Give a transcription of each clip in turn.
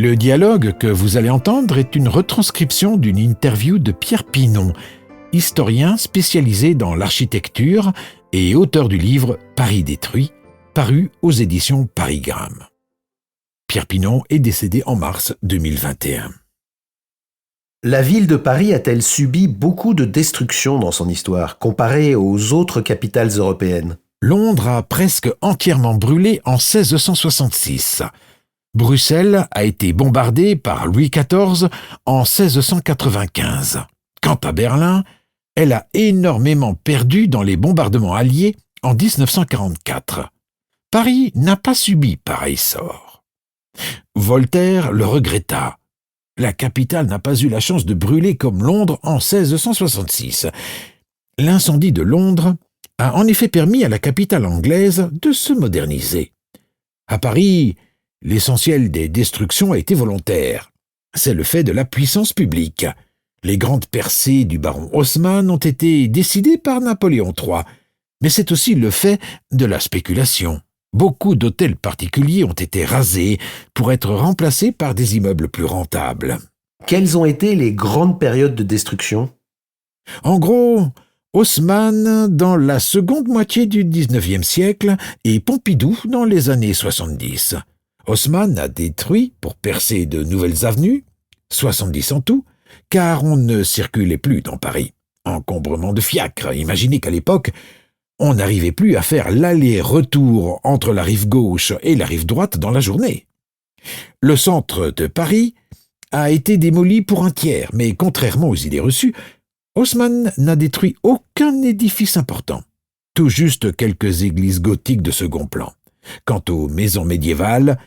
Le dialogue que vous allez entendre est une retranscription d'une interview de Pierre Pinon, historien spécialisé dans l'architecture et auteur du livre Paris détruit, paru aux éditions Paris-Gramme. Pierre Pinon est décédé en mars 2021. La ville de Paris a-t-elle subi beaucoup de destruction dans son histoire, comparée aux autres capitales européennes ? Londres a presque entièrement brûlé en 1666. Bruxelles a été bombardée par Louis XIV en 1695. Quant à Berlin, elle a énormément perdu dans les bombardements alliés en 1944. Paris n'a pas subi pareil sort. Voltaire le regretta. La capitale n'a pas eu la chance de brûler comme Londres en 1666. L'incendie de Londres a en effet permis à la capitale anglaise de se moderniser. À Paris, l'essentiel des destructions a été volontaire. C'est le fait de la puissance publique. Les grandes percées du baron Haussmann ont été décidées par Napoléon III, mais c'est aussi le fait de la spéculation. Beaucoup d'hôtels particuliers ont été rasés pour être remplacés par des immeubles plus rentables. Quelles ont été les grandes périodes de destruction ? En gros, Haussmann dans la seconde moitié du XIXe siècle et Pompidou dans les années 70. Haussmann a détruit pour percer de nouvelles avenues, 70 en tout, car on ne circulait plus dans Paris. Encombrement de fiacres, imaginez qu'à l'époque, on n'arrivait plus à faire l'aller-retour entre la rive gauche et la rive droite dans la journée. Le centre de Paris a été démoli pour un tiers, mais contrairement aux idées reçues, Haussmann n'a détruit aucun édifice important, tout juste quelques églises gothiques de second plan. Quant aux maisons médiévales,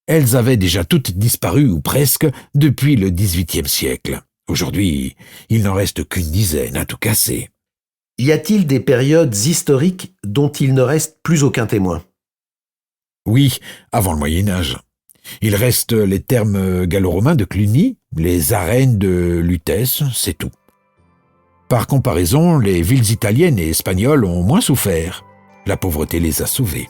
elles avaient déjà toutes disparu ou presque depuis le XVIIIe siècle. Aujourd'hui, il n'en reste qu'une dizaine à tout casser. Y a-t-il des périodes historiques dont il ne reste plus aucun témoin ? Oui, avant le Moyen-Âge. Il reste les thermes gallo-romains de Cluny, les arènes de Lutèce, c'est tout. Par comparaison, les villes italiennes et espagnoles ont moins souffert. La pauvreté les a sauvées.